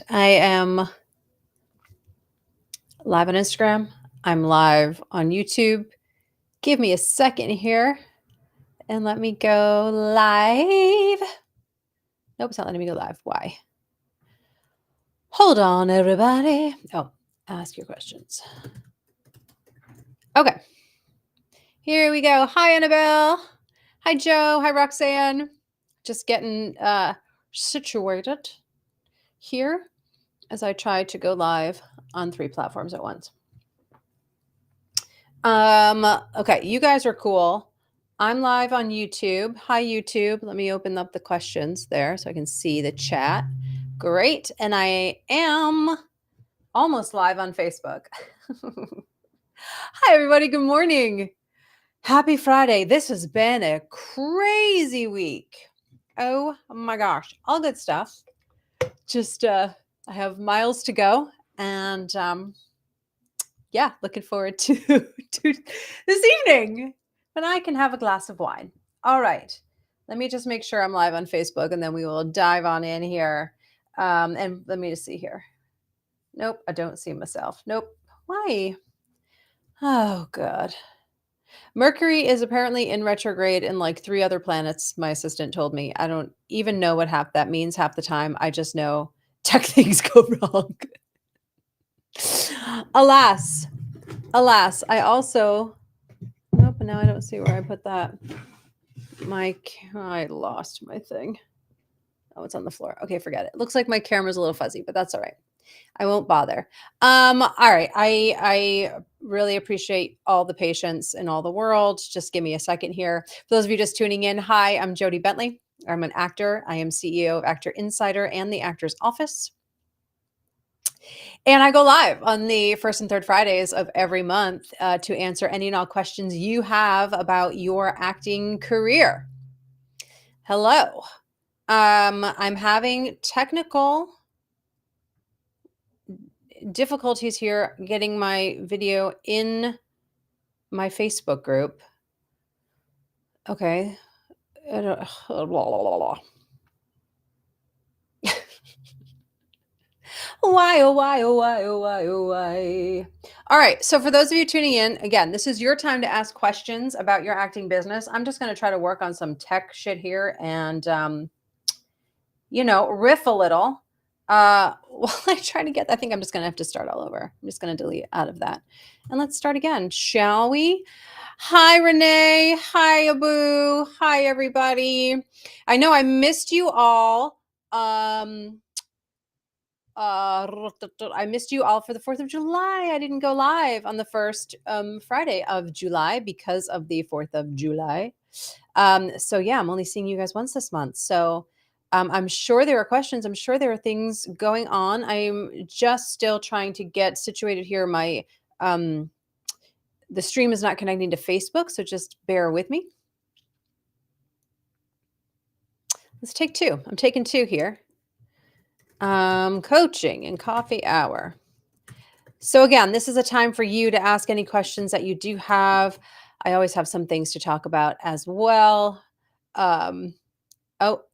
I am live on Instagram. I'm live on YouTube. Give me a second here and let me go live. Nope, it's not letting me go live. Why? Hold on, everybody. Oh, ask your questions. Okay. Here we go. Hi, Annabelle. Hi, Joe. Hi, Roxanne. Just getting situated here as I try to go live on 3 platforms at once. Okay, you guys are cool. I'm live on YouTube. Hi, YouTube. Let me open up the questions there so I can see the chat. Great. And I am almost live on Facebook. Hi, everybody. Good morning. Happy Friday. This has been a crazy week. Oh my gosh. All good stuff. Just, I have miles to go and, yeah, looking forward to this evening when I can have a glass of wine. All right. Let me just make sure I'm live on Facebook and then we will dive on in here. And let me just see here. Nope, I don't see myself. Nope. Why? Oh, God. Mercury is apparently in retrograde in like 3 other planets, my assistant told me. I don't even know what half that means half the time. I just know tech things go wrong. Alas, I also, nope, now I don't see where I put that. I lost my thing. Oh, it's on the floor. Okay, forget it. Looks like my camera's a little fuzzy, but that's all right. I won't bother. All right. I really appreciate all the patience in all the world. Just give me a second here. For those of you just tuning in, hi, I'm Jody Bentley. I'm an actor. I am CEO of Actor Insider and the Actor's Office. And I go live on the first and third Fridays of every month to answer any and all questions you have about your acting career. Hello. I'm having technical difficulties here getting my video in my Facebook group. Okay. Why, oh, why, oh, why, oh, why, oh, why. All right. So for those of you tuning in, again, this is your time to ask questions about your acting business. I'm just going to try to work on some tech shit here and, riff a little. While I try to get, I think I'm just going to have to start all over. I'm just going to delete out of that. And let's start again, shall we? Hi, Renee. Hi, Abu. Hi, everybody. I know I missed you all. I missed you all for the 4th of July. I didn't go live on the first Friday of July because of the 4th of July. So yeah, I'm only seeing you guys once this month. So I'm sure there are questions. I'm sure there are things going on. I'm just still trying to get situated here. My the stream is not connecting to Facebook, so just bear with me. Let's take 2. I'm taking 2 here. Coaching and coffee hour. So again, this is a time for you to ask any questions that you do have. I always have some things to talk about as well.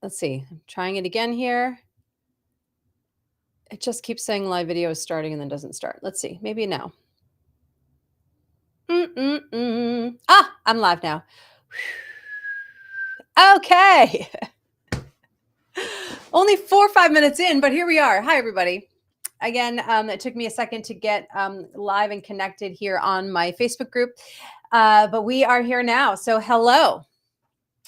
Let's see. I'm trying it again here. It just keeps saying live video is starting and then doesn't start. Let's see. Maybe now. I'm live now. Okay. Only 4 or 5 minutes in, but here we are. Hi, everybody. Again, it took me a second to get live and connected here on my Facebook group, but we are here now. So hello.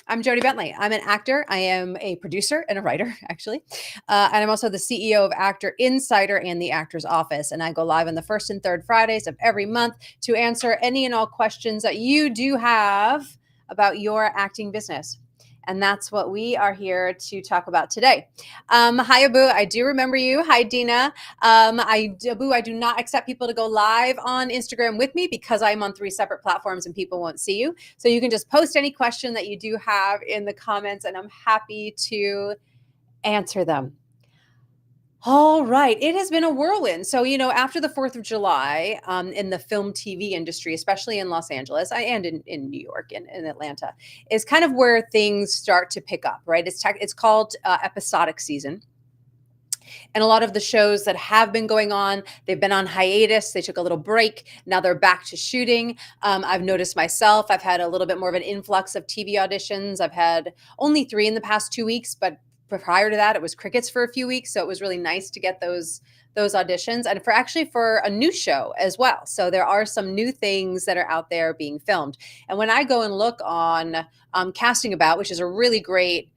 I'm Jody Bentley. I'm an actor. I am a producer and a writer, actually. And I'm also the CEO of Actor Insider and the Actor's Office. And I go live on the first and third Fridays of every month to answer any and all questions that you do have about your acting business. And that's what we are here to talk about today. Hi, Abu. I do remember you. Hi, Dina. Abu, I do not accept people to go live on Instagram with me because I'm on 3 separate platforms and people won't see you. So you can just post any question that you do have in the comments and I'm happy to answer them. All right. It has been a whirlwind. So, after the 4th of July in the film TV industry, especially in Los Angeles and in New York and in Atlanta, is kind of where things start to pick up, right? It's called episodic season. And a lot of the shows that have been going on, they've been on hiatus. They took a little break. Now they're back to shooting. I've noticed myself, I've had a little bit more of an influx of TV auditions. I've had only 3 in the past 2 weeks, but prior to that, it was crickets for a few weeks. So it was really nice to get those auditions, and for a new show as well. So there are some new things that are out there being filmed. And when I go and look on Casting About, which is a really great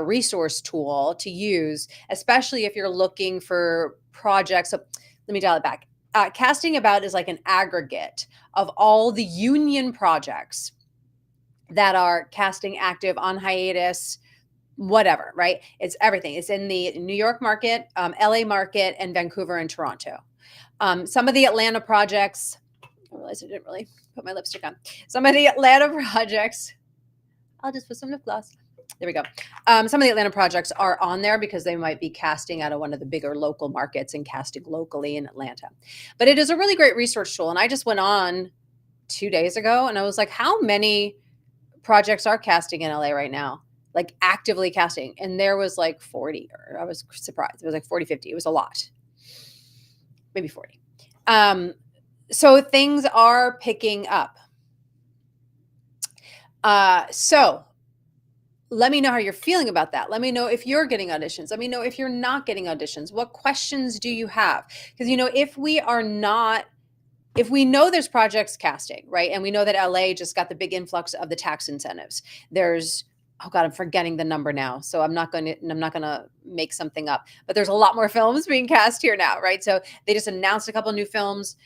resource tool to use, especially if you're looking for projects. So let me dial it back. Casting About is like an aggregate of all the union projects that are casting, active, on hiatus, whatever, right? It's everything. It's in the New York market, LA market, and Vancouver and Toronto. Some of the Atlanta projects, I realized I didn't really put my lipstick on. Some of the Atlanta projects, I'll just put some lip gloss. There we go. Some of the Atlanta projects are on there because they might be casting out of one of the bigger local markets and casting locally in Atlanta. But it is a really great research tool. And I just went on 2 days ago and I was like, how many projects are casting in LA right now? Like actively casting. And there was like 40, or I was surprised. It was like 40, 50. It was a lot. Maybe 40. So things are picking up. So let me know how you're feeling about that. Let me know if you're getting auditions. Let me know if you're not getting auditions. What questions do you have? Because, if we know there's projects casting, right? And we know that LA just got the big influx of the tax incentives. There's, oh God, I'm forgetting the number now. So I'm not going to make something up, but there's a lot more films being cast here now, right? So they just announced a couple of new films.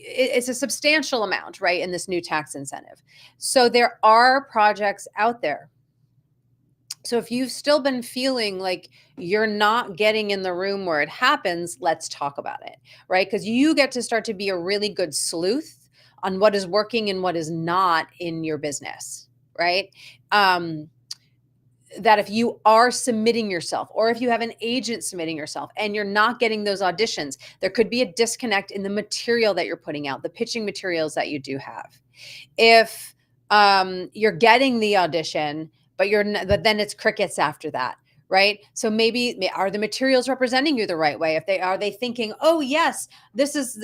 It's a substantial amount, right, in this new tax incentive. So there are projects out there. So if you've still been feeling like you're not getting in the room where it happens, let's talk about it, right? Because you get to start to be a really good sleuth on what is working and what is not in your business, right? That if you are submitting yourself, or if you have an agent submitting yourself and you're not getting those auditions, there could be a disconnect in the material that you're putting out, the pitching materials that you do have. If you're getting the audition, but then it's crickets after that, right? So maybe are the materials representing you the right way? If they thinking, oh yes, this is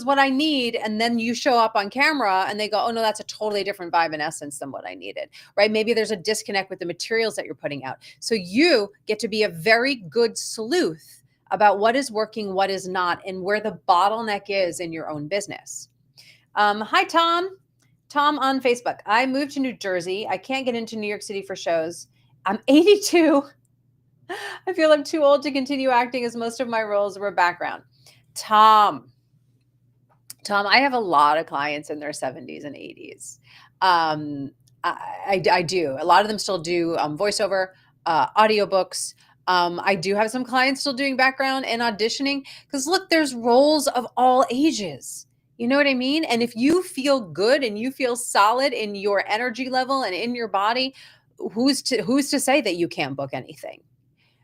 what I need, and then you show up on camera and they go, oh no, that's a totally different vibe and essence than what I needed, right? Maybe there's a disconnect with the materials that you're putting out. So you get to be a very good sleuth about what is working, what is not, and where the bottleneck is in your own business. Hi, Tom. Tom on Facebook. I moved to New Jersey. I can't get into New York City for shows. I'm 82. I feel I'm too old to continue acting as most of my roles were background. Tom, I have a lot of clients in their 70s and 80s. I do. A lot of them still do voiceover, audiobooks. I do have some clients still doing background and auditioning because look, there's roles of all ages. You know what I mean? And if you feel good and you feel solid in your energy level and in your body, who's to say that you can't book anything?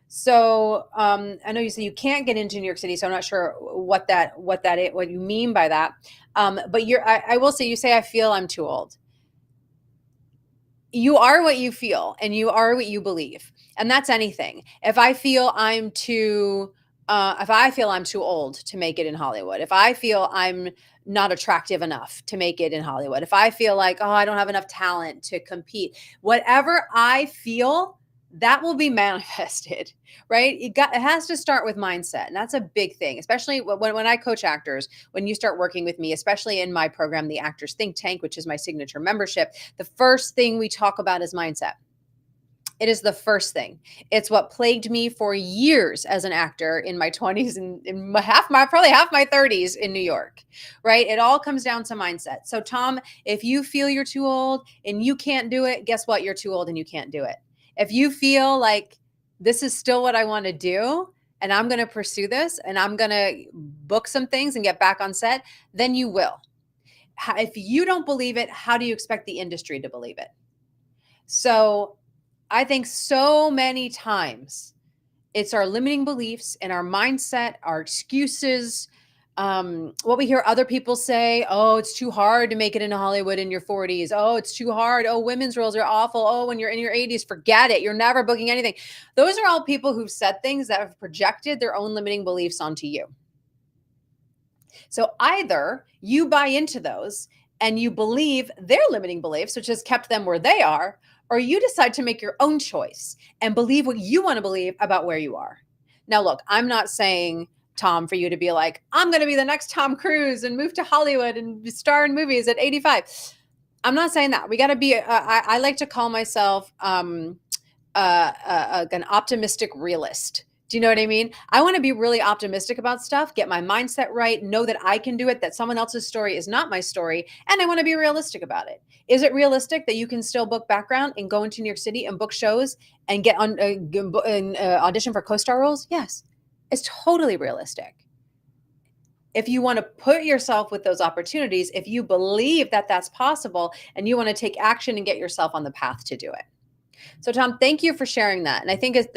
So I know you say you can't get into New York City, so I'm not sure what you mean by that. But I will say, you say I feel I'm too old. You are what you feel, and you are what you believe, and that's anything. If I feel I'm too old to make it in Hollywood, if I feel I'm not attractive enough to make it in Hollywood, if I feel like, oh, I don't have enough talent to compete, whatever I feel, that will be manifested, right? It has to start with mindset. And that's a big thing, especially when I coach actors. When you start working with me, especially in my program, the Actors Think Tank, which is my signature membership, the first thing we talk about is mindset. It is the first thing. It's what plagued me for years as an actor in my 20s and in probably half my 30s in New York, right? It all comes down to mindset. So Tom, if you feel you're too old and you can't do it, guess what? You're too old and you can't do it. If you feel like this is still what I want to do and I'm going to pursue this and I'm going to book some things and get back on set, then you will. If you don't believe it, how do you expect the industry to believe it? So I think so many times it's our limiting beliefs and our mindset, our excuses, What we hear other people say, oh, it's too hard to make it into Hollywood in your 40s. Oh, it's too hard. Oh, women's roles are awful. Oh, when you're in your 80s, forget it. You're never booking anything. Those are all people who've said things that have projected their own limiting beliefs onto you. So either you buy into those and you believe their limiting beliefs, which has kept them where they are, or you decide to make your own choice and believe what you want to believe about where you are. Now, look, I'm not saying, Tom, for you to be like, I'm going to be the next Tom Cruise and move to Hollywood and star in movies at 85. I'm not saying that. We got to be, I like to call myself an optimistic realist. Do you know what I mean? I want to be really optimistic about stuff, get my mindset right, know that I can do it, that someone else's story is not my story, and I want to be realistic about it. Is it realistic that you can still book background and go into New York City and book shows and get on audition for co-star roles? Yes, it's totally realistic. If you want to put yourself with those opportunities, if you believe that that's possible and you want to take action and get yourself on the path to do it. So Tom, thank you for sharing that. And I think it's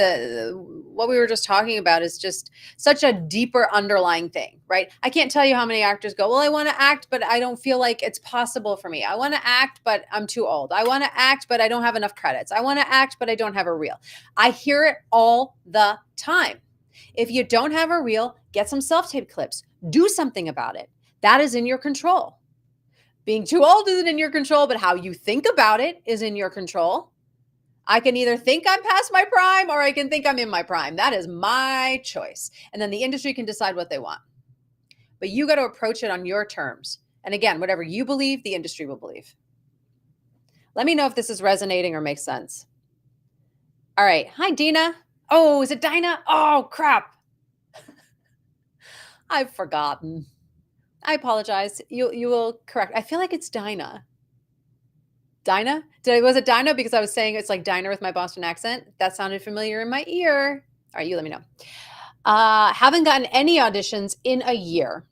what we were just talking about is just such a deeper underlying thing, right? I can't tell you how many actors go, well, I want to act, but I don't feel like it's possible for me. I want to act, but I'm too old. I want to act, but I don't have enough credits. I want to act, but I don't have a reel. I hear it all the time. If you don't have a reel, get some self-tape clips. Do something about it. That is in your control. Being too old isn't in your control, but how you think about it is in your control. I can either think I'm past my prime or I can think I'm in my prime. That is my choice. And then the industry can decide what they want. But you got to approach it on your terms. And again, whatever you believe, the industry will believe. Let me know if this is resonating or makes sense. All right. Hi, Dina. Oh, is it Dinah? Oh, crap. I've forgotten. I apologize. You will correct. I feel like it's Dinah. Dinah? Was it Dinah? Because I was saying it's like diner with my Boston accent. That sounded familiar in my ear. All right, you let me know. Haven't gotten any auditions in a year.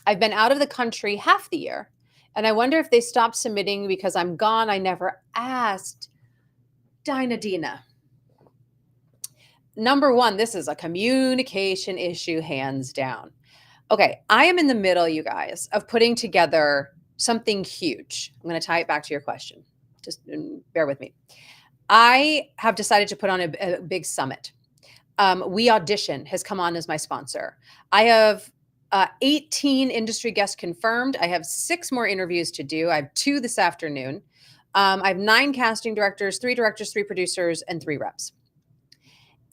I've been out of the country half the year. And I wonder if they stopped submitting because I'm gone. I never asked. Dinah Dina. Number one, this is a communication issue, hands down. Okay, I am in the middle, you guys, of putting together something huge. I'm going to tie it back to your question. Just bear with me. I have decided to put on a big summit. WeAudition has come on as my sponsor. I have 18 industry guests confirmed. I have 6 more interviews to do. I have 2 this afternoon. I have 9 casting directors, 3 producers, and 3 reps.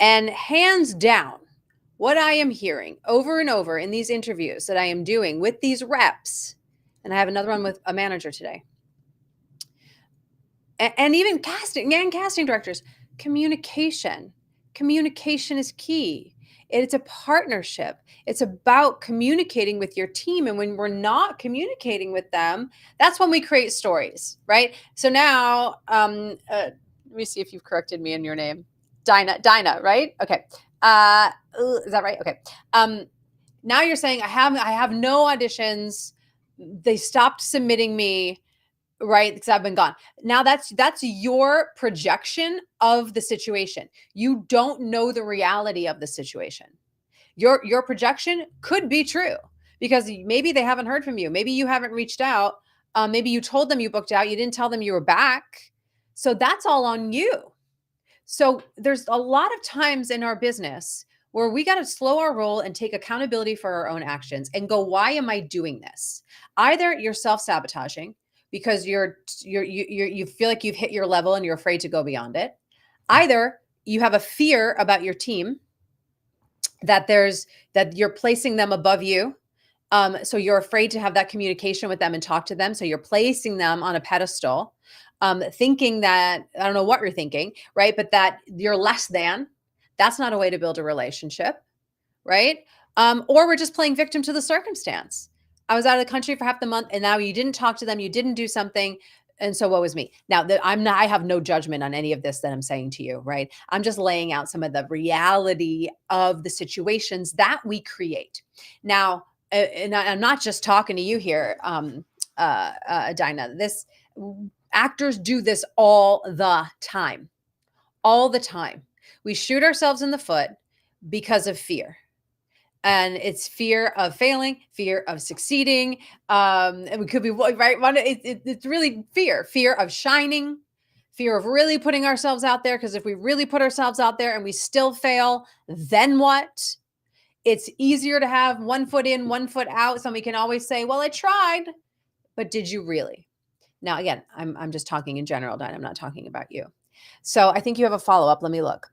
And hands down, what I am hearing over and over in these interviews that I am doing with these reps, and I have another one with a manager today, and even casting directors, communication. Communication is key. It's a partnership. It's about communicating with your team. And when we're not communicating with them, that's when we create stories, right? So now, let me see if you've corrected me in your name. Dinah, right? Okay. Is that right? Okay. Now you're saying I have no auditions. They stopped submitting me, right? Because I've been gone. Now that's your projection of the situation. You don't know the reality of the situation. Your projection could be true because maybe they haven't heard from you. Maybe you haven't reached out. Maybe you told them you booked out. You didn't tell them you were back. So that's all on you. So there's a lot of times in our business where we got to slow our roll and take accountability for our own actions and go, why am I doing this? Either you're self-sabotaging because you feel like you've hit your level and you're afraid to go beyond it. Either you have a fear about your team that you're placing them above you. So you're afraid to have that communication with them and talk to them. So you're placing them on a pedestal. Thinking that, I don't know what you're thinking, right? But that you're less than. That's not a way to build a relationship, right? Or we're just playing victim to the circumstance. I was out of the country for half the month and now you didn't talk to them, you didn't do something. And so what was me? Now that I have no judgment on any of this that I'm saying to you, right? I'm just laying out some of the reality of the situations that we create. Now, and I'm not just talking to you here, Dinah, actors do this all the time. All the time. We shoot ourselves in the foot because of fear. And it's fear of failing, fear of succeeding. And we could be right. It's really fear of shining, fear of really putting ourselves out there. Because if we really put ourselves out there and we still fail, then what? It's easier to have one foot in, one foot out. So we can always say, well, I tried, but did you really? Now, again, I'm just talking in general, Diane. I'm not talking about you. So I think you have a follow-up. Let me look.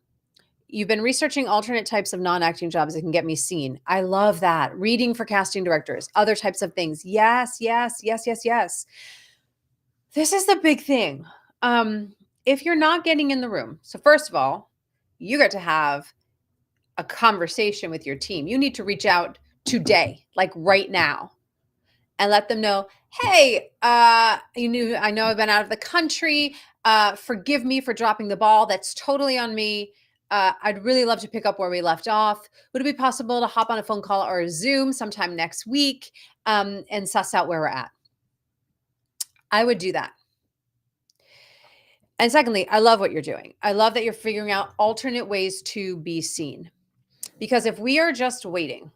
You've been researching alternate types of non-acting jobs that can get me seen. I love that. Reading for casting directors, other types of things. Yes, yes, yes, yes, yes. This is the big thing. If you're not getting in the room, so first of all, you get to have a conversation with your team. You need to reach out today, like right now, and let them know, hey, I know I've been out of the country. Forgive me for dropping the ball. That's totally on me. I'd really love to pick up where we left off. Would it be possible to hop on a phone call or a Zoom sometime next week and suss out where we're at? I would do that. And secondly, I love what you're doing. I love that you're figuring out alternate ways to be seen. Because if we are just waiting,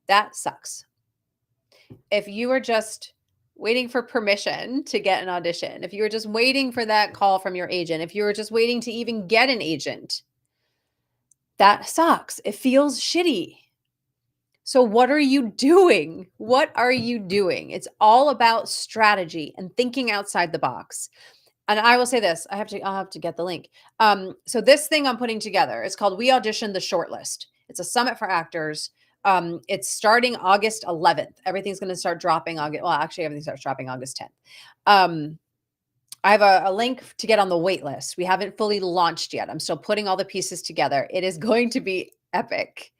that sucks. If you are just waiting for permission to get an audition, if you were just waiting for that call from your agent, if you were just waiting to even get an agent, that sucks. It feels shitty. So what are you doing? What are you doing? It's all about strategy and thinking outside the box. And I will say this, I'll have to get the link. So this thing I'm putting together, it's called WeAudition the Shortlist. It's a summit for actors. It's starting August 11th. Everything's going to start dropping everything starts dropping August 10th. I have a link to get on the wait list. We haven't fully launched yet. I'm still putting all the pieces together. It is going to be epic.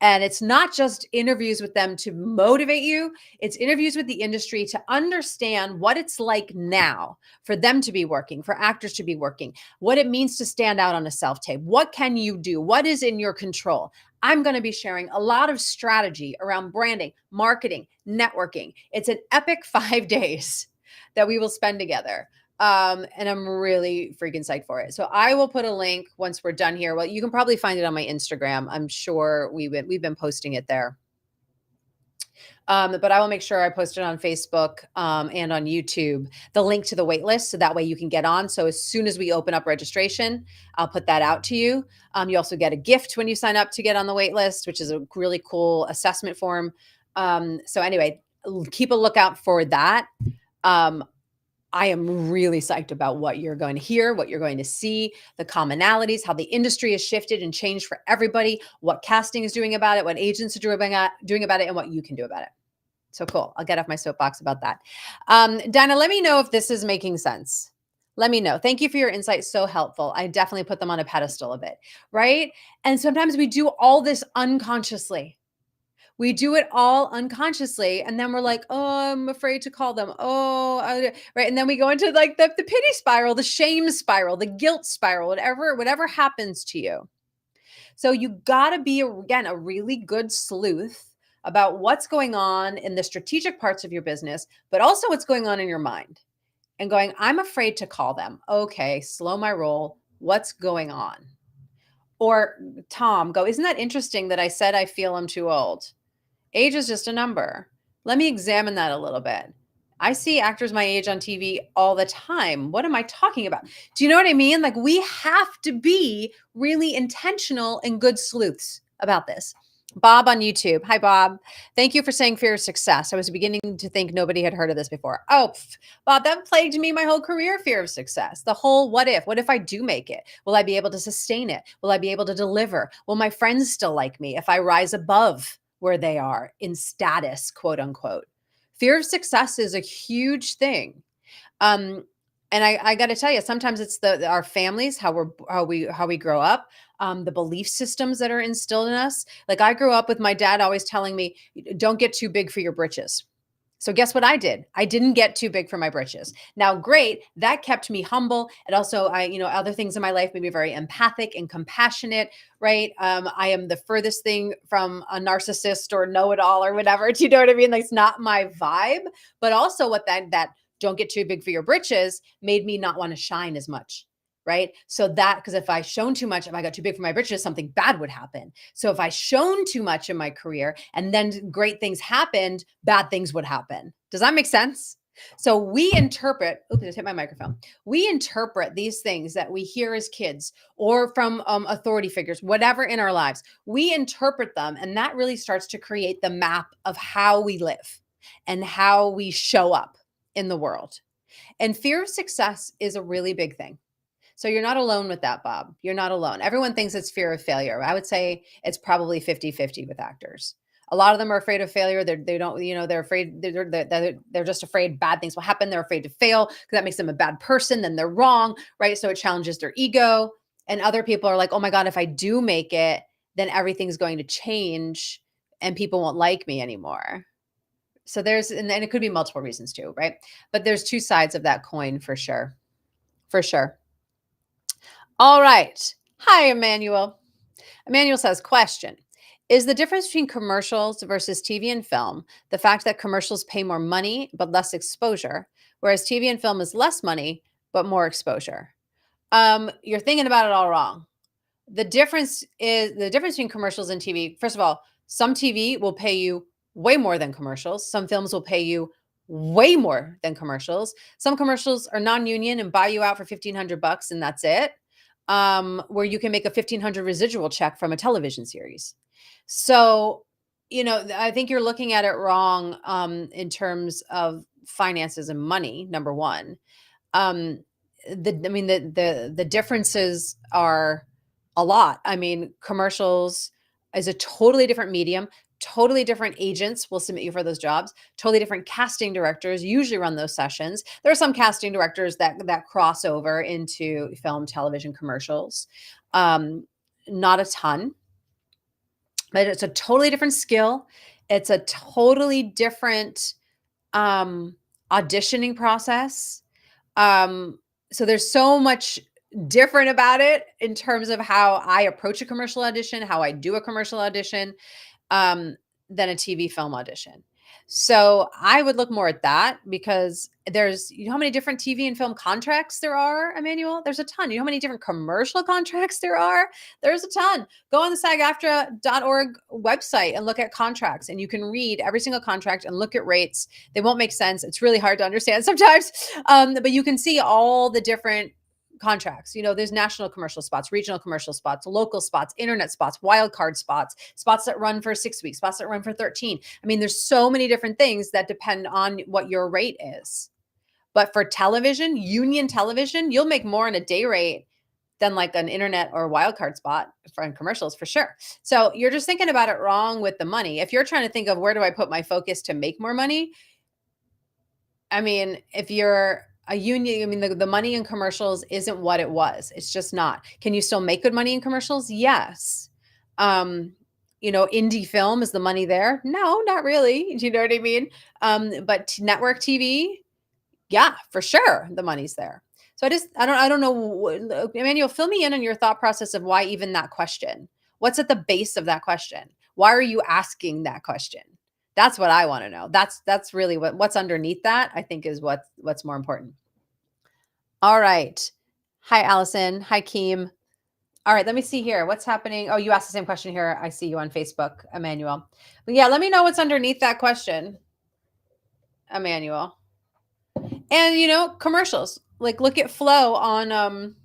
And it's not just interviews with them to motivate you. It's interviews with the industry to understand what it's like now for them to be working, for actors to be working, what it means to stand out on a self-tape. What can you do? What is in your control? I'm going to be sharing a lot of strategy around branding, marketing, networking. It's an epic 5 days that we will spend together. And I'm really freaking psyched for it. So I will put a link once we're done here. Well, you can probably find it on my Instagram. I'm sure we've been posting it there. But I will make sure I post it on Facebook and on YouTube, the link to the wait list. So that way you can get on. So as soon as we open up registration, I'll put that out to you. You also get a gift when you sign up to get on the wait list, which is a really cool assessment form. So anyway, keep a lookout for that. I am really psyched about what you're going to hear, what you're going to see, the commonalities, how the industry has shifted and changed for everybody, what casting is doing about it, what agents are doing about it, and what you can do about it. So cool. I'll get off my soapbox about that. Dinah, let me know if this is making sense. Let me know. Thank you for your insights. So helpful. I definitely put them on a pedestal a bit, right? And sometimes we do all this unconsciously. We do it all unconsciously. And then we're like, oh, I'm afraid to call them. Right. And then we go into like the pity spiral, the shame spiral, the guilt spiral, whatever happens to you. So you got to be, again, a really good sleuth about what's going on in the strategic parts of your business, but also what's going on in your mind and going, I'm afraid to call them. Okay, slow my roll. What's going on? Or Tom, go, isn't that interesting that I said I feel I'm too old? Age is just a number. Let me examine that a little bit. I see actors my age on TV all the time. What am I talking about? Do you know what I mean? Like we have to be really intentional and good sleuths about this. Bob on YouTube. Hi, Bob. Thank you for saying fear of success. I was beginning to think nobody had heard of this before. Oh, Bob, that plagued me my whole career, fear of success. The whole what if I do make it? Will I be able to sustain it? Will I be able to deliver? Will my friends still like me if I rise above where they are in status, quote unquote? Fear of success is a huge thing. And I got to tell you, sometimes it's our families, how we grow up, the belief systems that are instilled in us. Like I grew up with my dad always telling me, don't get too big for your britches. So guess what I did? I didn't get too big for my britches. Now, great. That kept me humble. And also other things in my life made me very empathic and compassionate, right? I am the furthest thing from a narcissist or know-it-all or whatever. Do you know what I mean? Like, it's not my vibe, but also what that don't get too big for your britches made me not want to shine as much right? So that, because if I shone too much, if I got too big for my britches, something bad would happen. So if I shone too much in my career and then great things happened, bad things would happen. Does that make sense? So we interpret, oops, I just hit my microphone. We interpret these things that we hear as kids or from authority figures, whatever in our lives, we interpret them. And that really starts to create the map of how we live and how we show up in the world. And fear of success is a really big thing. So you're not alone with that, Bob. You're not alone. Everyone thinks it's fear of failure. I would say it's probably 50-50 with actors. A lot of them are afraid of failure. They don't, they're afraid, they're just afraid bad things will happen. They're afraid to fail because that makes them a bad person. Then they're wrong, right? So it challenges their ego. And other people are like, oh my God, if I do make it, then everything's going to change and people won't like me anymore. So there's, and it could be multiple reasons too, right? But there's two sides of that coin for sure. For sure. All right. Hi, Emmanuel. Emmanuel says, question. Is the difference between commercials versus TV and film the fact that commercials pay more money but less exposure, whereas TV and film is less money but more exposure? You're thinking about it all wrong. The difference between commercials and TV. First of all, some TV will pay you way more than commercials. Some films will pay you way more than commercials. Some commercials are non-union and buy you out for $1,500 and that's it. Where you can make a $1,500 residual check from a television series. So, I think you're looking at it wrong in terms of finances and money, number one. The differences are a lot. I mean, commercials is a totally different medium. Totally different agents will submit you for those jobs. Totally different casting directors usually run those sessions. There are some casting directors that cross over into film, television, commercials. Not a ton, but it's a totally different skill. It's a totally different auditioning process. So there's so much different about it in terms of how I approach a commercial audition, how I do a commercial audition. Than a TV film audition. So I would look more at that because there's, how many different TV and film contracts there are, Emmanuel? There's a ton. You know how many different commercial contracts there are? There's a ton. Go on the SAGAFTRA.org website and look at contracts, and you can read every single contract and look at rates. They won't make sense. It's really hard to understand sometimes, but you can see all the different contracts. There's national commercial spots, regional commercial spots, local spots, internet spots, wildcard spots, spots that run for 6 weeks, spots that run for 13. I mean, there's so many different things that depend on what your rate is. But for television, union television, you'll make more in a day rate than like an internet or wildcard spot for commercials for sure. So you're just thinking about it wrong with the money. If you're trying to think of where do I put my focus to make more money, I mean, if you're a union, I mean, the money in commercials isn't what it was. It's just not. Can you still make good money in commercials? Yes. Indie film, is the money there? No, not really. Do you know what I mean? But network TV, yeah, for sure. The money's there. So I don't know. Emmanuel, fill me in on your thought process of why even that question. What's at the base of that question? Why are you asking that question? That's what I want to know. That's really what's underneath that, I think, is what's more important. All right. Hi, Allison. Hi, Keem. All right, let me see here. What's happening? Oh, you asked the same question here. I see you on Facebook, Emmanuel. But yeah, let me know what's underneath that question, Emmanuel. And commercials. Like look at Flo on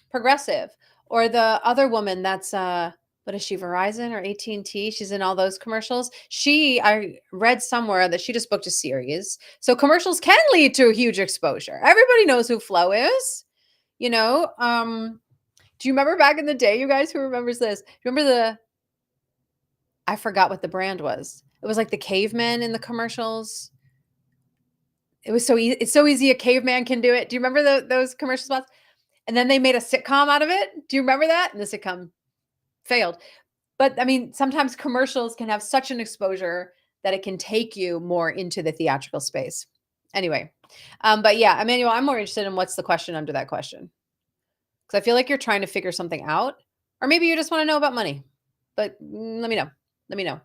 Progressive, or the other woman that's what is she, Verizon or AT&T? She's in all those commercials. I read somewhere that she just booked a series. So commercials can lead to a huge exposure. Everybody knows who Flo is. Do you remember back in the day, you guys, who remembers this? Remember I forgot what the brand was. It was like the cavemen in the commercials. It was so easy. It's so easy a caveman can do it. Do you remember those commercial spots? And then they made a sitcom out of it. Do you remember that? And the sitcom failed. But I mean, sometimes commercials can have such an exposure that it can take you more into the theatrical space. Anyway, but yeah, Emmanuel, I'm more interested in what's the question under that question. Because I feel like you're trying to figure something out, or maybe you just want to know about money. But let me know. Let me know.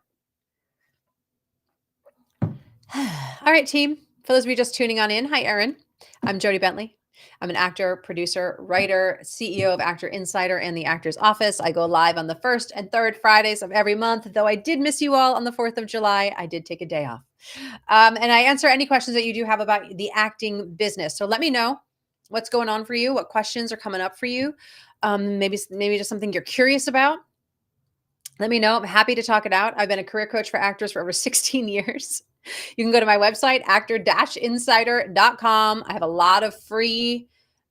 All right, team. For those of you just tuning on in, hi, Erin. I'm Jody Bentley. I'm an actor, producer, writer, CEO of Actor Insider and the Actor's Office. I go live on the first and third Fridays of every month. Though I did miss you all on the 4th of July, I did take a day off. And I answer any questions that you do have about the acting business. So let me know what's going on for you, what questions are coming up for you. Maybe just something you're curious about. Let me know. I'm happy to talk it out. I've been a career coach for actors for over 16 years. You can go to my website, actor-insider.com. I have a lot of free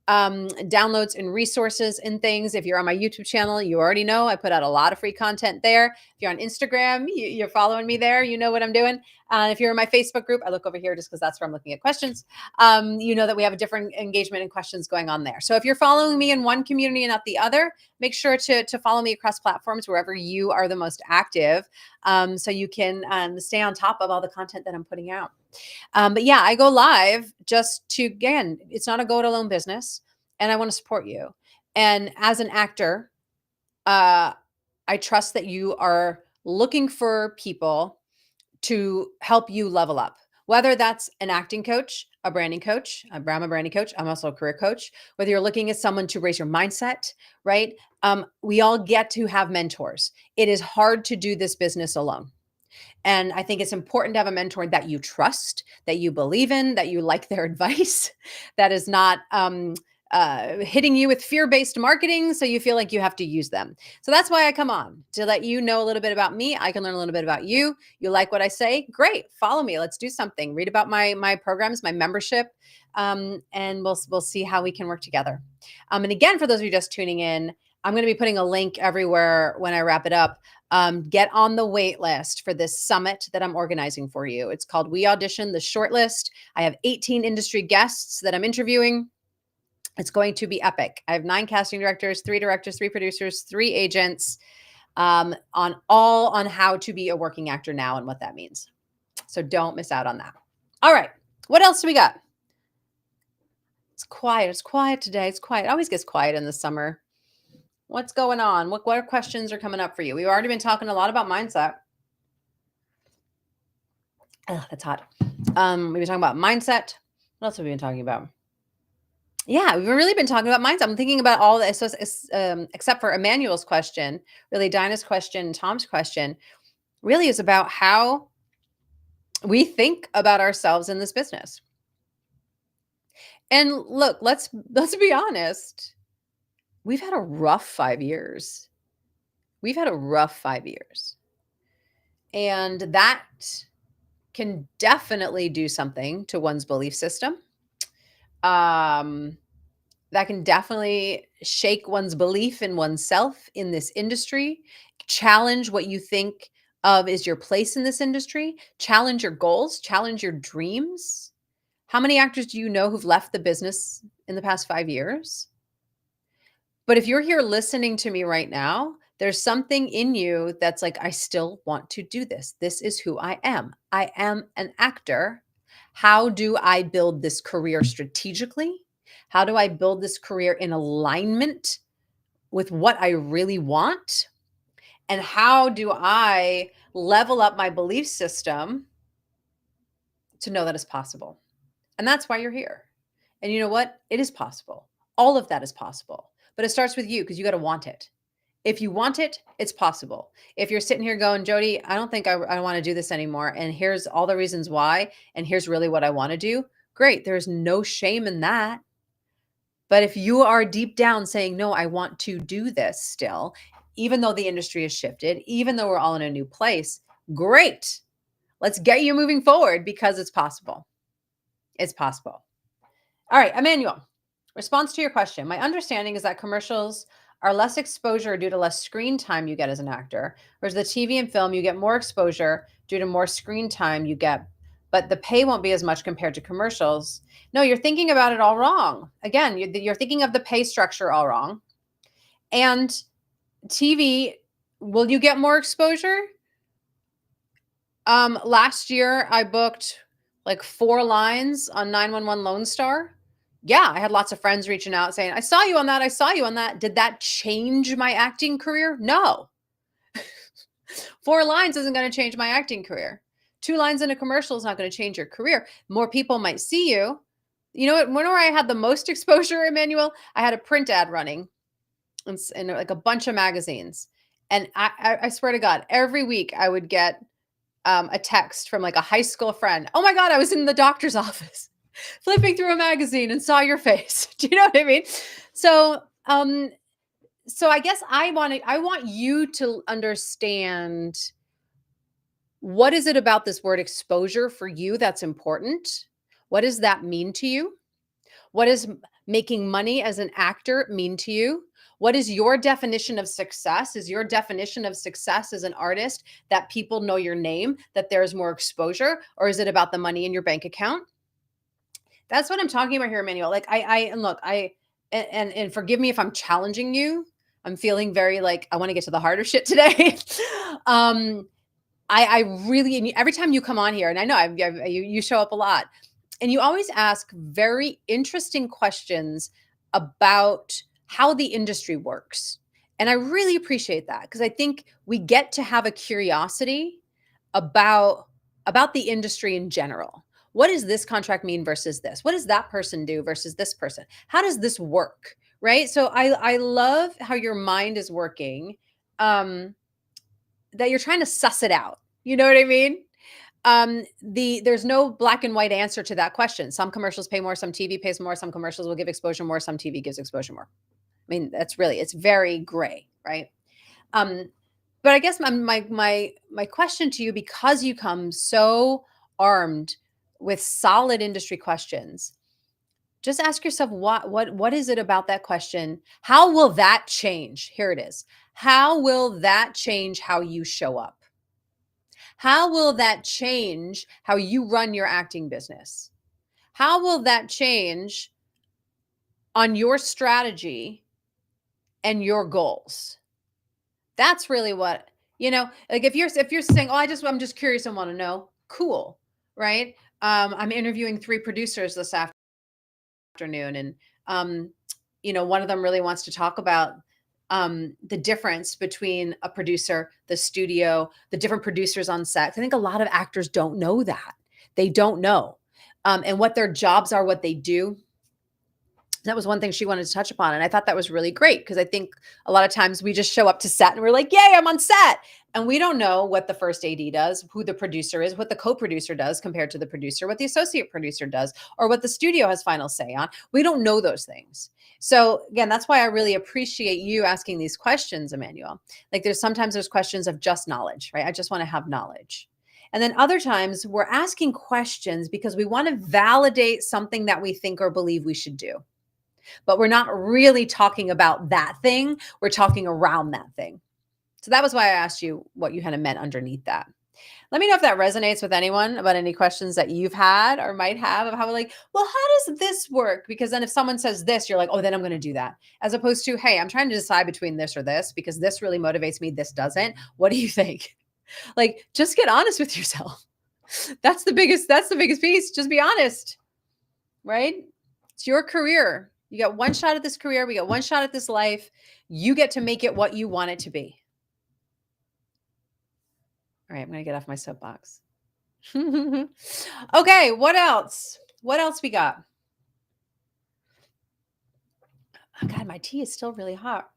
downloads and resources and things. If you're on my YouTube channel, you already know I put out a lot of free content there. If you're on Instagram, you're following me there. You know what I'm doing. If you're in my Facebook group, I look over here just because that's where I'm looking at questions. You know that we have a different engagement and questions going on there. So if you're following me in one community and not the other, make sure to follow me across platforms wherever you are the most active, so you can stay on top of all the content that I'm putting out. But yeah, I go live just to, again, it's not a go it alone business, and I want to support you. And as an actor, I trust that you are looking for people to help you level up, whether that's an acting coach, a branding coach. I'm a branding coach. I'm also a career coach. Whether you're looking at someone to raise your mindset, right? We all get to have mentors. It is hard to do this business alone. And I think it's important to have a mentor that you trust, that you believe in, that you like their advice, that is not hitting you with fear-based marketing so you feel like you have to use them. So that's why I come on, to let you know a little bit about me. I can learn a little bit about you. You like what I say? Great. Follow me. Let's do something. Read about my programs, my membership, and we'll see how we can work together. And again, for those of you just tuning in, I'm going to be putting a link everywhere when I wrap it up. Get on the wait list for this summit that I'm organizing for you. It's called WeAudition, the shortlist. I have 18 industry guests that I'm interviewing. It's going to be epic. I have 9 casting directors, 3 producers, 3 agents, on how to be a working actor now and what that means. So don't miss out on that. All right. What else do we got? It's quiet. It's quiet today. It's quiet. It always gets quiet in the summer. What's going on? What questions are coming up for you? We've already been talking a lot about mindset. Oh, that's hot. We've been talking about mindset. What else have we been talking about? Yeah, we've really been talking about mindset. I'm thinking about all this, except for Emmanuel's question, really Dinah's question, Tom's question, really is about how we think about ourselves in this business. And look, let's be honest. We've had a rough 5 years. We've had a rough 5 years. And that can definitely do something to one's belief system. That can definitely shake one's belief in oneself in this industry, challenge what you think of is your place in this industry, challenge your goals, challenge your dreams. How many actors do you know who've left the business in the past 5 years? But if you're here listening to me right now, there's something in you that's like, I still want to do this. This is who I am. I am an actor. How do I build this career strategically? How do I build this career in alignment with what I really want? And how do I level up my belief system to know that it's possible? And that's why you're here. And you know what? It is possible. All of that is possible. But it starts with you because you got to want it. If you want it, it's possible. If you're sitting here going, Jody, I don't think I want to do this anymore. And here's all the reasons why. And here's really what I want to do. Great. There's no shame in that. But if you are deep down saying, no, I want to do this still, even though the industry has shifted, even though we're all in a new place, great. Let's get you moving forward because it's possible. It's possible. All right, Emmanuel, response to your question. My understanding is that commercials are less exposure due to less screen time you get as an actor, whereas the TV and film, you get more exposure due to more screen time you get, but the pay won't be as much compared to commercials. No, you're thinking about it all wrong. Again, you're thinking of the pay structure all wrong. And TV, will you get more exposure? Last year, I booked like 4 lines on 911 Lone Star. Yeah, I had lots of friends reaching out saying, I saw you on that. I saw you on that. Did that change my acting career? No. 4 lines isn't going to change my acting career. 2 lines in a commercial is not going to change your career. More people might see you. You know what? When where I had the most exposure, Emmanuel, I had a print ad running in like a bunch of magazines. And I swear to God, every week I would get a text from like a high school friend. Oh my God, I was in the doctor's office flipping through a magazine and saw your face. Do you know what I mean? So, so I guess I want you to understand, what is it about this word exposure for you that's important? What does that mean to you? What does making money as an actor mean to you? What is your definition of success? Is your definition of success as an artist that people know your name, that there's more exposure, or is it about the money in your bank account? That's what I'm talking about here, Emmanuel. Like and look, and forgive me if I'm challenging you. I'm feeling very like I want to get to the harder shit today. I really, and every time you come on here, and I know you show up a lot, and you always ask very interesting questions about how the industry works. And I really appreciate that, because I think we get to have a curiosity about the industry in general. What does this contract mean versus this? What does that person do versus this person? How does this work? Right? So I love how your mind is working, that you're trying to suss it out. You know what I mean? There's no black and white answer to that question. Some commercials pay more, some TV pays more, some commercials will give exposure more, some TV gives exposure more. I mean, it's very gray, right? But I guess my question to you, because you come so armed with solid industry questions, just ask yourself, what is it about that question? How will that change? Here it is. How will that change how you show up? How will that change how you run your acting business? How will that change on your strategy and your goals? That's really what, like if you're saying, "Oh, I'm just curious and want to know." Cool, right? I'm interviewing 3 producers this afternoon, and one of them really wants to talk about the difference between a producer, the studio, the different producers on set. I think a lot of actors don't know that. They don't know. And what their jobs are, what they do. That was one thing she wanted to touch upon. And I thought that was really great, because I think a lot of times we just show up to set and we're like, yay, I'm on set. And we don't know what the first AD does, who the producer is, what the co-producer does compared to the producer, what the associate producer does, or what the studio has final say on. We don't know those things. So again, that's why I really appreciate you asking these questions, Emmanuel. Like sometimes there's questions of just knowledge, right? I just want to have knowledge. And then other times we're asking questions because we want to validate something that we think or believe we should do. But we're not really talking about that thing. We're talking around that thing. So that was why I asked you what you kind of meant underneath that. Let me know if that resonates with anyone, about any questions that you've had or might have of how, like, well, how does this work? Because then if someone says this, you're like, oh, then I'm going to do that. As opposed to, hey, I'm trying to decide between this or this because this really motivates me. This doesn't. What do you think? Like, just get honest with yourself. That's the biggest piece. Just be honest, right? It's your career. You got one shot at this career. We got one shot at this life. You get to make it what you want it to be. All right, I'm going to get off my soapbox. Okay, what else? What else we got? Oh God, my tea is still really hot.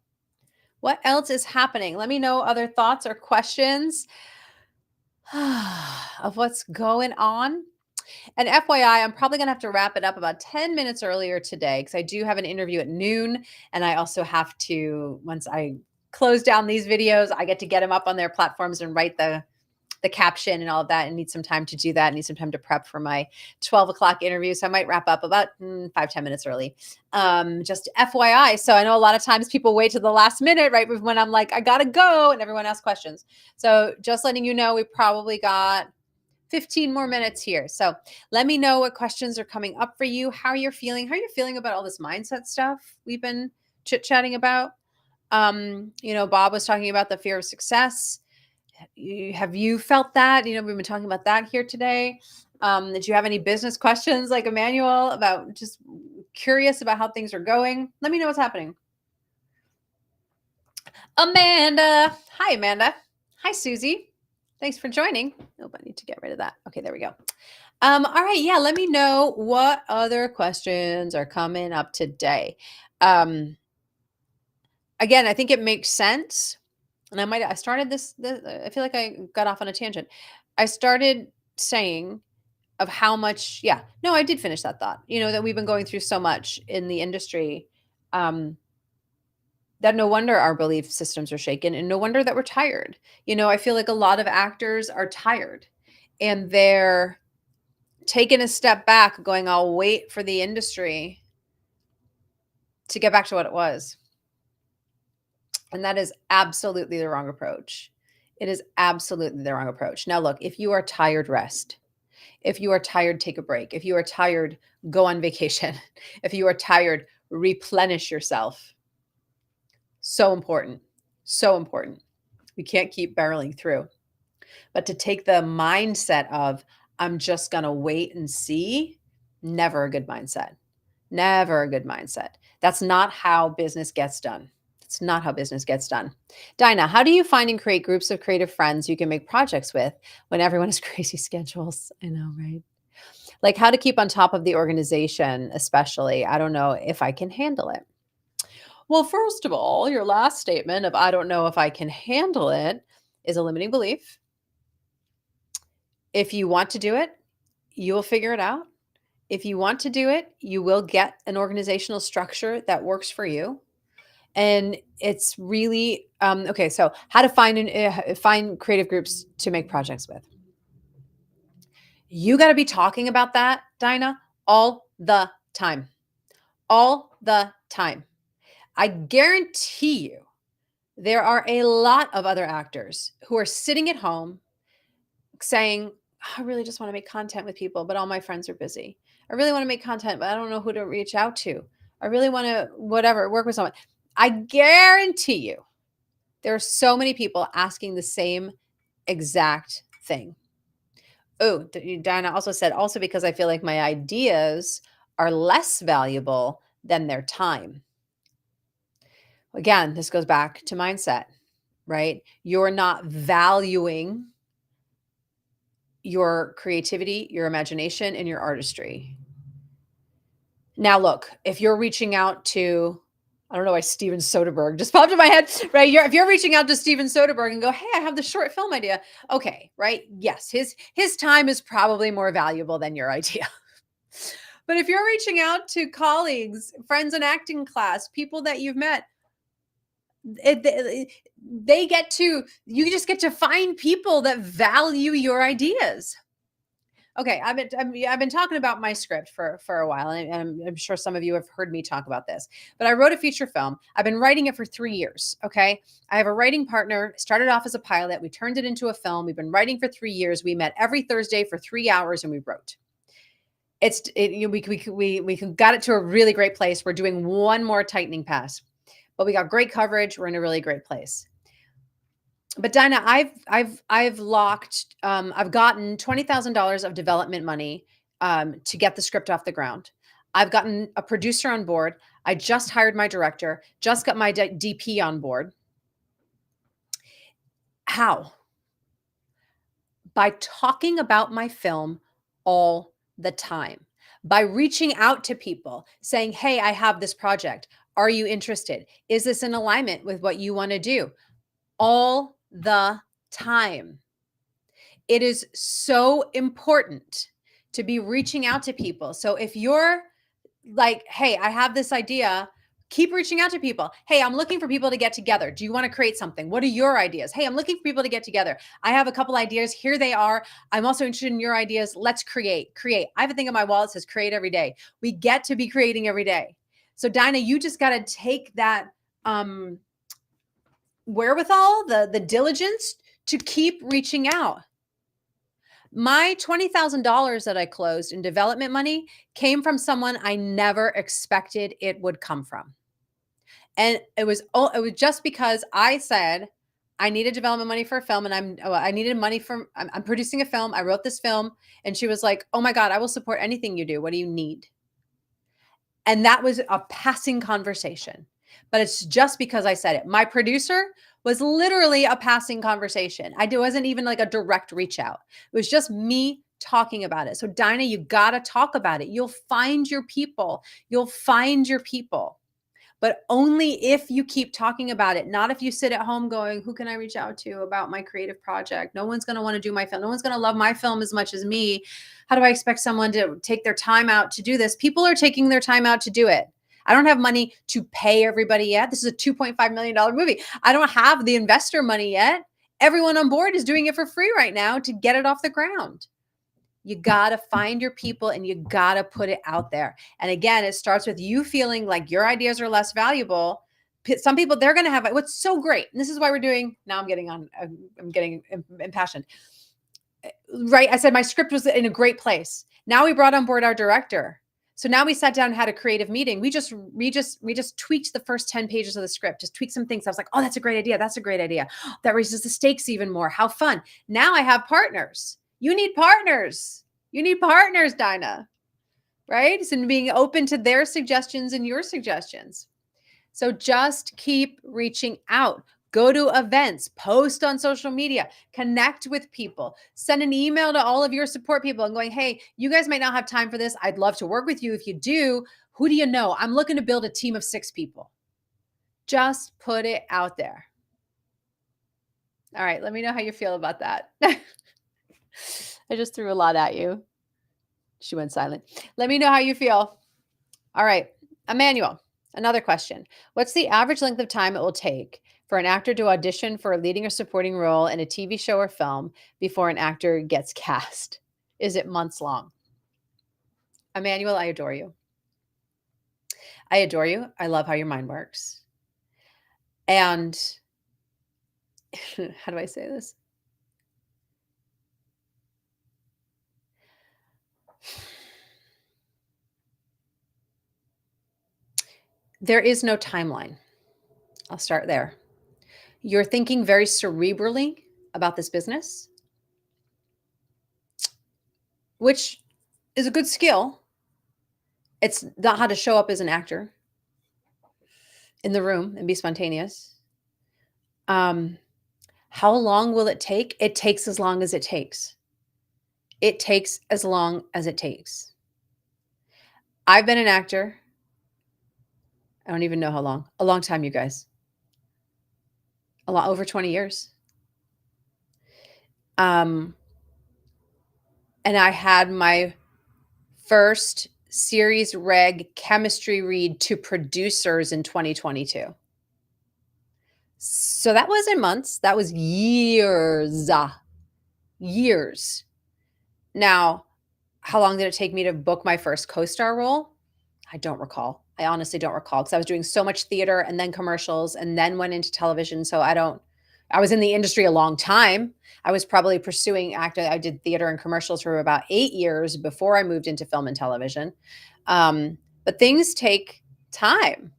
What else is happening? Let me know other thoughts or questions of what's going on. And FYI, I'm probably going to have to wrap it up about 10 minutes earlier today, because I do have an interview at noon. And I also have to, once I close down these videos, I get to get them up on their platforms and write the caption and all of that, and need some time to do that. I need some time to prep for my 12 o'clock interview. So I might wrap up about 5-10 minutes early. Just FYI. So I know a lot of times people wait to the last minute, right? When I'm like, I got to go, and everyone asks questions. So just letting you know, we probably got 15 more minutes here. So let me know what questions are coming up for you, how you're feeling about all this mindset stuff we've been chit-chatting about. Bob was talking about the fear of success. Have you felt that? We've been talking about that here today. Did you have any business questions like Emmanuel, about just curious about how things are going? Let me know what's happening. Amanda. Hi, Amanda. Hi, Susie. Thanks for joining. Oh, I need to get rid of that. Okay, there we go. All right, yeah, let me know what other questions are coming up today. Again, I think it makes sense. And I started this, I feel like I got off on a tangent. I started saying of how much, yeah, no, I did finish that thought, that we've been going through so much in the industry, that no wonder our belief systems are shaken and no wonder that we're tired. I feel like a lot of actors are tired and they're taking a step back going, I'll wait for the industry to get back to what it was. And that is absolutely the wrong approach. It is absolutely the wrong approach. Now, look, if you are tired, rest. If you are tired, take a break. If you are tired, go on vacation. If you are tired, replenish yourself. So important. So important. We can't keep barreling through. But to take the mindset of, I'm just going to wait and see, never a good mindset. Never a good mindset. That's not how business gets done. It's not how business gets done. Dinah, how do you find and create groups of creative friends you can make projects with when everyone has crazy schedules? I know, right? Like how to keep on top of the organization, especially. I don't know if I can handle it. Well, first of all, your last statement of I don't know if I can handle it is a limiting belief. If you want to do it, you will figure it out. If you want to do it, you will get an organizational structure that works for you. And it's really okay. So, how to find creative groups to make projects with? You got to be talking about that, Dinah, all the time. All the time. I guarantee you, there are a lot of other actors who are sitting at home saying, I really just want to make content with people, but all my friends are busy. I really want to make content, but I don't know who to reach out to. I really want to, whatever, work with someone. I guarantee you, there are so many people asking the same exact thing. Oh, Diana also said, also because I feel like my ideas are less valuable than their time. Again, this goes back to mindset, right? You're not valuing your creativity, your imagination, and your artistry. Now, look, if you're reaching out to, I don't know why Steven Soderbergh just popped in my head, right? If you're reaching out to Steven Soderbergh and go, hey, I have this short film idea. Okay, right? Yes, his time is probably more valuable than your idea. But if you're reaching out to colleagues, friends in acting class, people that you've met, you just get to find people that value your ideas. Okay, I've been talking about my script for a while, and I'm sure some of you have heard me talk about this. But I wrote a feature film. I've been writing it for 3 years. Okay, I have a writing partner. Started off as a pilot. We turned it into a film. We've been writing for 3 years. We met every Thursday for 3 hours, and we wrote. We got it to a really great place. We're doing one more tightening pass, but we got great coverage. We're in a really great place. But Dinah, I've gotten $20,000 of development money to get the script off the ground. I've gotten a producer on board. I just hired my director, just got my DP on board. How? By talking about my film all the time, by reaching out to people saying, hey, I have this project. Are you interested? Is this in alignment with what you want to do? All the time. It is so important to be reaching out to people. So if you're like, hey, I have this idea, keep reaching out to people. Hey, I'm looking for people to get together. Do you want to create something? What are your ideas? Hey, I'm looking for people to get together. I have a couple ideas. Here they are. I'm also interested in your ideas. Let's create. I have a thing on my wall that says create every day. We get to be creating every day. So Dinah, you just got to take that wherewithal, the diligence to keep reaching out. My $20,000 that I closed in development money came from someone I never expected it would come from. And it was just because I said I needed development money for a film, and I needed money I'm producing a film. I wrote this film, and she was like, "Oh my God, I will support anything you do. What do you need?" And that was a passing conversation, but it's just because I said it. My producer was literally a passing conversation. It wasn't even like a direct reach out. It was just me talking about it. So Dinah, you got to talk about it. You'll find your people. You'll find your people. But only if you keep talking about it, not if you sit at home going, who can I reach out to about my creative project? No one's going to want to do my film. No one's going to love my film as much as me. How do I expect someone to take their time out to do this? People are taking their time out to do it. I don't have money to pay everybody yet. This is a $2.5 million movie. I don't have the investor money yet. Everyone on board is doing it for free right now to get it off the ground. You got to find your people and you got to put it out there. And again, it starts with you feeling like your ideas are less valuable. Some people, they're going to have what's so great. And this is why we're doing, now I'm getting impassioned, right? I said my script was in a great place. Now we brought on board our director. So now we sat down and had a creative meeting. We just tweaked the first 10 pages of the script, just tweaked some things. I was like, oh, that's a great idea. That's a great idea. That raises the stakes even more. How fun. Now I have partners. You need partners. You need partners, Dinah, right? So being open to their suggestions and your suggestions. So just keep reaching out. Go to events, post on social media, connect with people, send an email to all of your support people and going, hey, you guys might not have time for this. I'd love to work with you. If you do, who do you know? I'm looking to build a team of 6 people. Just put it out there. All right, let me know how you feel about that. I just threw a lot at you. She went silent. Let me know how you feel. All right, Emmanuel, another question. What's the average length of time it will take for an actor to audition for a leading or supporting role in a TV show or film before an actor gets cast? Is it months long? Emmanuel, I adore you. I adore you. I love how your mind works. And how do I say this? There is no timeline. I'll start there. You're thinking very cerebrally about this business, which is a good skill. It's not how to show up as an actor in the room and be spontaneous. How long will it take? It takes as long as it takes. It takes as long as it takes. I've been an actor. I don't even know how long. A long time, you guys. A lot over 20 years. And I had my first series reg chemistry read to producers in 2022. So that wasn't months. That was years. Years. Now, how long did it take me to book my first co-star role? I don't recall. I honestly don't recall because I was doing so much theater and then commercials and then went into television. So I was in the industry a long time. I was probably pursuing acting. I did theater and commercials for about 8 years before I moved into film and television. But things take time,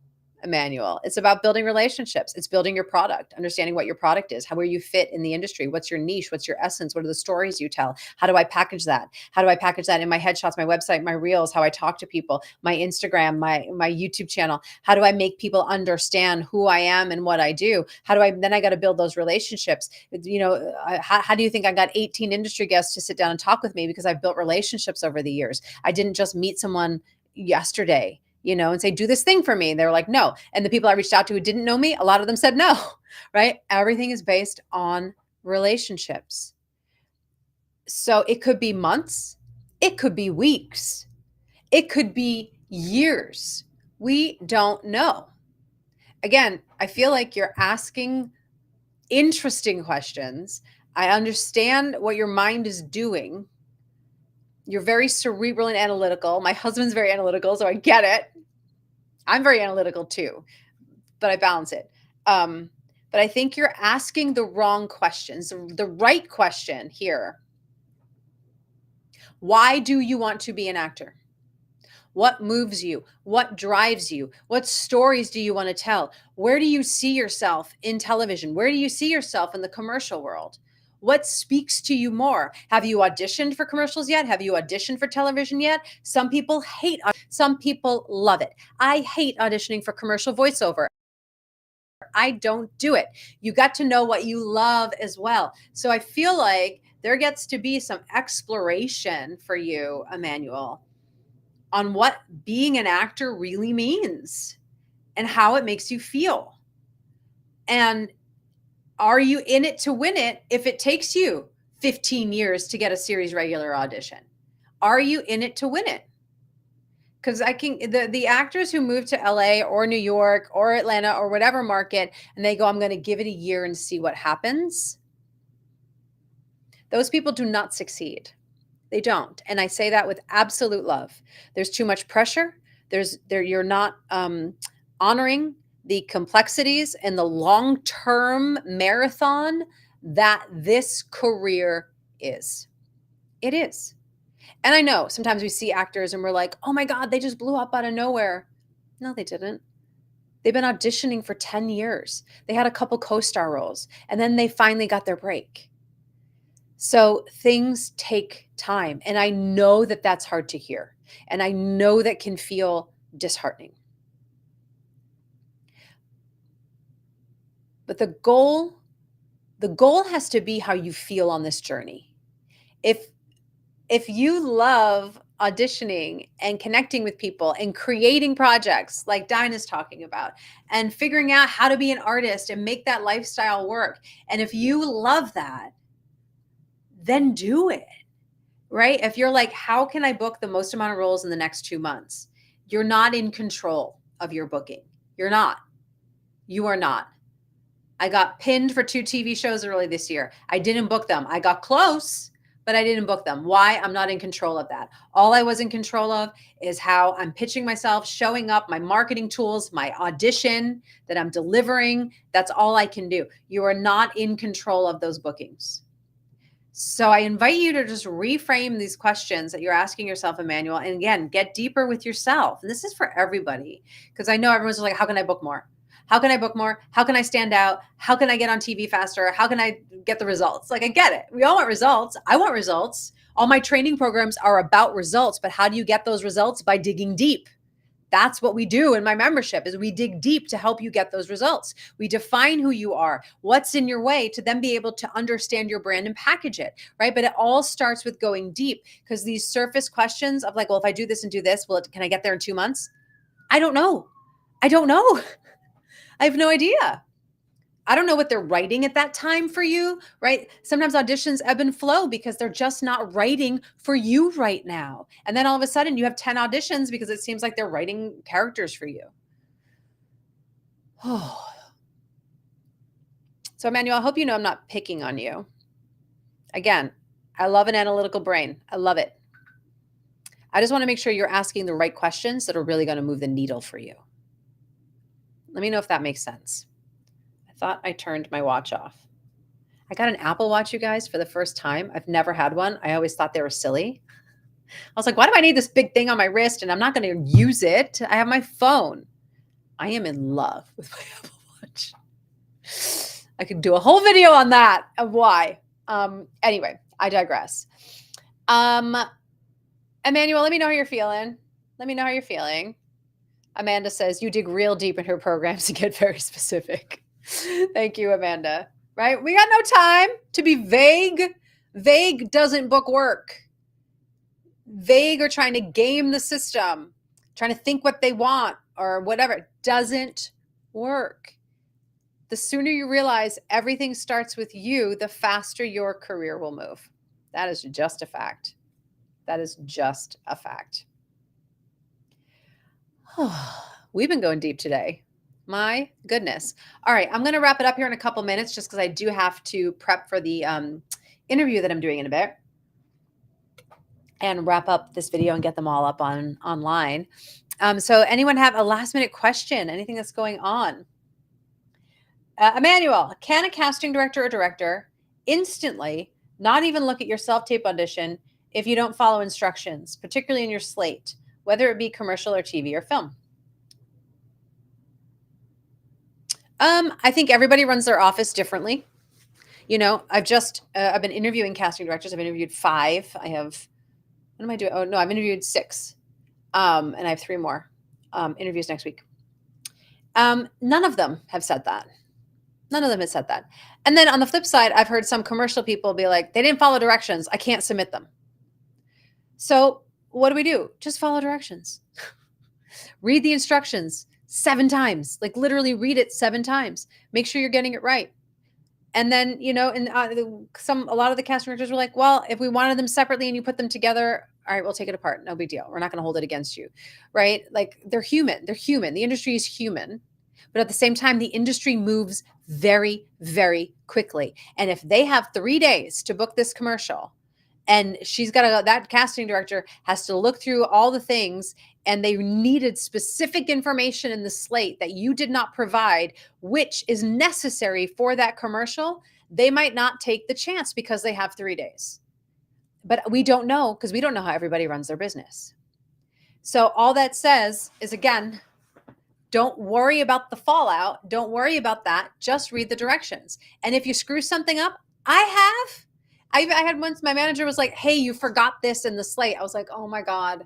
Emmanuel. It's about building relationships. It's building your product, understanding what your product is, where you fit in the industry. What's your niche? What's your essence? What are the stories you tell? How do I package that? How do I package that in my headshots, my website, my reels, how I talk to people, my Instagram, my YouTube channel? How do I make people understand who I am and what I do? Then I got to build those relationships. How do you think I got 18 industry guests to sit down and talk with me? Because I've built relationships over the years. I didn't just meet someone yesterday, and say, do this thing for me. They're like, no. And the people I reached out to who didn't know me, a lot of them said no, right? Everything is based on relationships. So it could be months. It could be weeks. It could be years. We don't know. Again, I feel like you're asking interesting questions. I understand what your mind is doing. You're very cerebral and analytical. My husband's very analytical, so I get it. I'm very analytical too, but I balance it. But I think you're asking the wrong questions. The right question here. Why do you want to be an actor? What moves you? What drives you? What stories do you want to tell? Where do you see yourself in television? Where do you see yourself in the commercial world? What speaks to you more? Have you auditioned for commercials yet? Have you auditioned for television yet? Some people hate, some people love it. I hate auditioning for commercial voiceover. I don't do it. You got to know what you love as well. So I feel like there gets to be some exploration for you, Emmanuel, on what being an actor really means and how it makes you feel. And are you in it to win it if it takes you 15 years to get a series regular audition? Are you in it to win it? Because the actors who move to LA or New York or Atlanta or whatever market, and they go, I'm going to give it a year and see what happens. Those people do not succeed. They don't. And I say that with absolute love. There's too much pressure. You're not honoring the complexities and the long-term marathon that this career is. It is. And I know sometimes we see actors and we're like, oh my God, they just blew up out of nowhere. No, they didn't. They've been auditioning for 10 years. They had a couple co-star roles, and then they finally got their break. So things take time. And I know that that's hard to hear. And I know that can feel disheartening. But the goal has to be how you feel on this journey. If you love auditioning and connecting with people and creating projects like Dinah's talking about, and figuring out how to be an artist and make that lifestyle work, and if you love that, then do it, right? If you're like, how can I book the most amount of roles in the next 2 months? You're not in control of your booking. You're not. You are not. I got pinned for 2 TV shows early this year. I didn't book them. I got close, but I didn't book them. Why? I'm not in control of that. All I was in control of is how I'm pitching myself, showing up, my marketing tools, my audition that I'm delivering. That's all I can do. You are not in control of those bookings. So I invite you to just reframe these questions that you're asking yourself, Emmanuel, and again, get deeper with yourself. And this is for everybody, because I know everyone's like, how can I book more? How can I book more? How can I stand out? How can I get on TV faster? How can I get the results? Like, I get it. We all want results. I want results. All my training programs are about results, but how do you get those results? By digging deep. That's what we do in my membership, is we dig deep to help you get those results. We define who you are, what's in your way, to then be able to understand your brand and package it, right? But it all starts with going deep, because these surface questions of like, well, if I do this and do this, can I get there in 2 months? I don't know. I don't know. I have no idea. I don't know what they're writing at that time for you, right? Sometimes auditions ebb and flow because they're just not writing for you right now. And then all of a sudden you have 10 auditions because it seems like they're writing characters for you. Oh. So Emmanuel, I hope you know I'm not picking on you. Again, I love an analytical brain. I love it. I just want to make sure you're asking the right questions that are really going to move the needle for you. Let me know if that makes sense. I thought I turned my watch off. I got an Apple Watch, you guys, for the first time. I've never had one. I always thought they were silly. I was like, why do I need this big thing on my wrist and I'm not going to use it? I have my phone. I am in love with my Apple Watch. I could do a whole video on that of why. Anyway, I digress. Emmanuel, let me know how you're feeling. Let me know how you're feeling. Amanda says, you dig real deep in her programs and get very specific. Thank you, Amanda. Right? We got no time to be vague. Vague doesn't book work. Vague or trying to game the system, trying to think what they want or whatever. It doesn't work. The sooner you realize everything starts with you, the faster your career will move. That is just a fact. That is just a fact. We've been going deep today. My goodness. All right. I'm going to wrap it up here in a couple minutes just because I do have to prep for the interview that I'm doing in a bit and wrap up this video and get them all up online. So anyone have a last minute question? Anything that's going on? Emmanuel, can a casting director or director instantly not even look at your self-tape audition if you don't follow instructions, particularly in your slate, whether it be commercial or TV or film? I think everybody runs their office differently. You know, I've been interviewing casting directors. I've interviewed 5. I have, what am I doing? Oh no, I've interviewed 6. And I have 3 more interviews next week. None of them have said that. None of them has said that. And then on the flip side, I've heard some commercial people be like, they didn't follow directions. I can't submit them. So what do? Just follow directions. Read the instructions 7 times, like literally read it 7 times. Make sure you're getting it right. And then, and a lot of the casting directors were like, well, if we wanted them separately and you put them together, all right, we'll take it apart. No big deal. We're not going to hold it against you. Right? Like they're human. They're human. The industry is human. But at the same time, the industry moves very, very quickly. And if they have 3 days to book this commercial, and that casting director has to look through all the things, and they needed specific information in the slate that you did not provide, which is necessary for that commercial, they might not take the chance because they have 3 days. But we don't know, because we don't know how everybody runs their business. So all that says is, again, don't worry about the fallout. Don't worry about that. Just read the directions. And if you screw something up, I had once, my manager was like, hey, you forgot this in the slate. I was like, oh my God.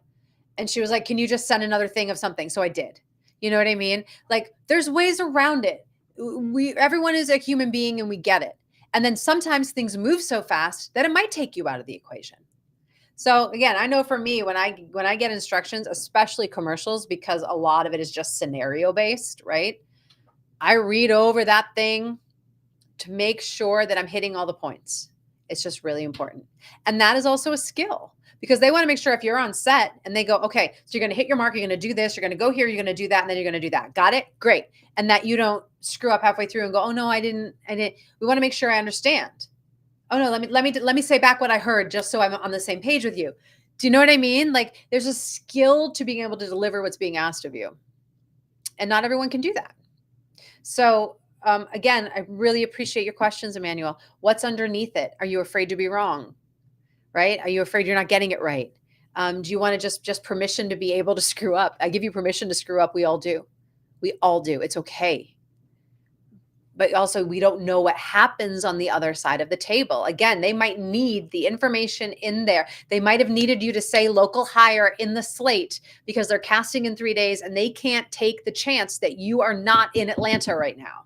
And she was like, can you just send another thing of something? So I did. You know what I mean? Like there's ways around it. Everyone is a human being and we get it. And then sometimes things move so fast that it might take you out of the equation. So again, I know for me, when I get instructions, especially commercials, because a lot of it is just scenario based, right? I read over that thing to make sure that I'm hitting all the points. It's just really important. And that is also a skill, because they want to make sure if you're on set and they go, okay, so you're going to hit your mark, you're going to do this, you're going to go here, you're going to do that, and then you're going to do that. Got it? Great. And that you don't screw up halfway through and go, oh no, I didn't. We want to make sure I understand. Oh no, let me say back what I heard just so I'm on the same page with you. Do you know what I mean? Like there's a skill to being able to deliver what's being asked of you. And not everyone can do that. So again, I really appreciate your questions, Emmanuel. What's underneath it? Are you afraid to be wrong? Right? Are you afraid you're not getting it right? Do you want to just permission to be able to screw up? I give you permission to screw up. We all do. We all do. It's okay. But also we don't know what happens on the other side of the table. Again, they might need the information in there. They might have needed you to say local hire in the slate because they're casting in 3 days and they can't take the chance that you are not in Atlanta right now.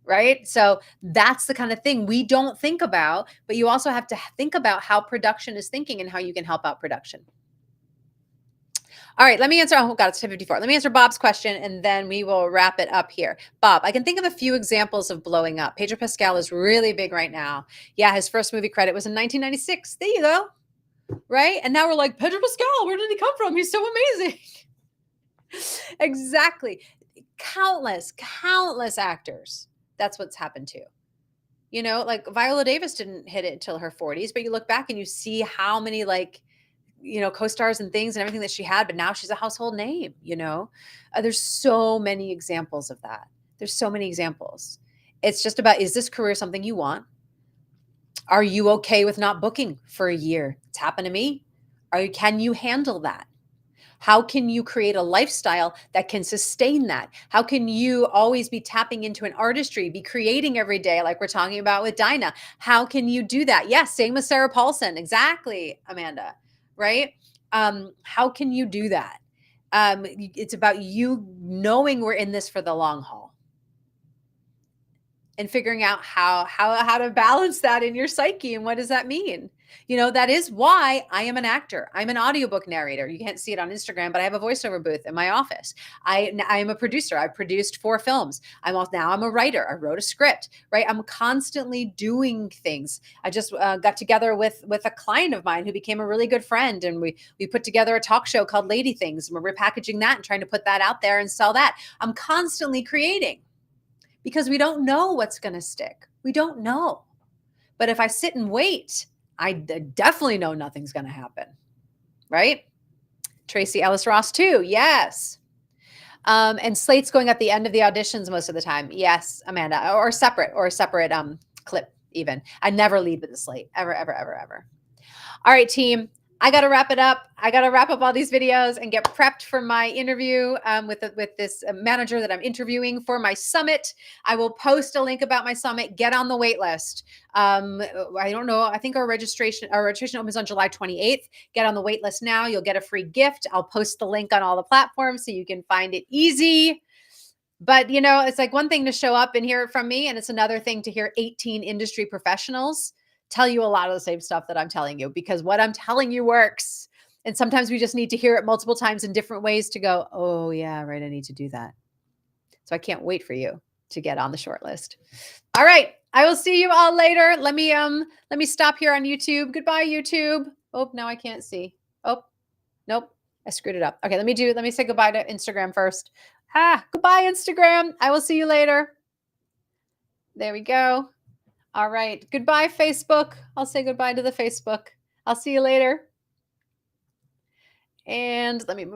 Right? So that's the kind of thing we don't think about, but you also have to think about how production is thinking and how you can help out production. All right, let me answer. Oh God, it's 10:54. Let me answer Bob's question and then we will wrap it up here. Bob, I can think of a few examples of blowing up. Pedro Pascal is really big right now. Yeah, his first movie credit was in 1996. There you go. Right? And now we're like, Pedro Pascal, where did he come from? He's so amazing. Exactly. Countless actors. That's what's happened to. Like Viola Davis didn't hit it until her 40s, but you look back and you see how many co-stars and things and everything that she had, but now she's a household name, there's so many examples of that. There's so many examples. It's just about, is this career something you want? Are you okay with not booking for a year? It's happened to me. Can you handle that? How can you create a lifestyle that can sustain that? How can you always be tapping into an artistry, be creating every day like we're talking about with Dinah? How can you do that? Yes, same with Sarah Paulson. Exactly, Amanda. Right? How can you do that? It's about you knowing we're in this for the long haul and figuring out how to balance that in your psyche. And what does that mean? That is why I am an actor. I'm an audiobook narrator. You can't see it on Instagram, but I have a voiceover booth in my office. I am a producer. I've produced 4 films. I'm a writer. I wrote a script, right? I'm constantly doing things. I just got together with a client of mine who became a really good friend. And we put together a talk show called Lady Things. And we're repackaging that and trying to put that out there and sell that. I'm constantly creating because we don't know what's going to stick. We don't know. But if I sit and wait, I definitely know nothing's going to happen, right? Tracy Ellis Ross too. Yes. And slates going at the end of the auditions most of the time. Yes, Amanda, or a separate clip even. I never lead with the slate ever, ever, ever, ever. All right, team. I got to wrap it up. I got to wrap up all these videos and get prepped for my interview with this manager that I'm interviewing for my summit. I will post a link about my summit. Get on the wait list. I don't know. I think our registration opens on July 28th. Get on the wait list now. You'll get a free gift. I'll post the link on all the platforms so you can find it easy. But, you know, it's like one thing to show up and hear it from me, and it's another thing to hear 18 industry professionals tell you a lot of the same stuff that I'm telling you, because what I'm telling you works. And sometimes we just need to hear it multiple times in different ways to go, oh, yeah, right, I need to do that. So I can't wait for you to get on the short list. All right. I will see you all later. Let me stop here on YouTube. Goodbye, YouTube. Oh, now I can't see. Oh, nope. I screwed it up. Okay, let me say goodbye to Instagram first. Goodbye, Instagram. I will see you later. There we go. All right. Goodbye, Facebook. I'll say goodbye to the Facebook. I'll see you later. And let me move.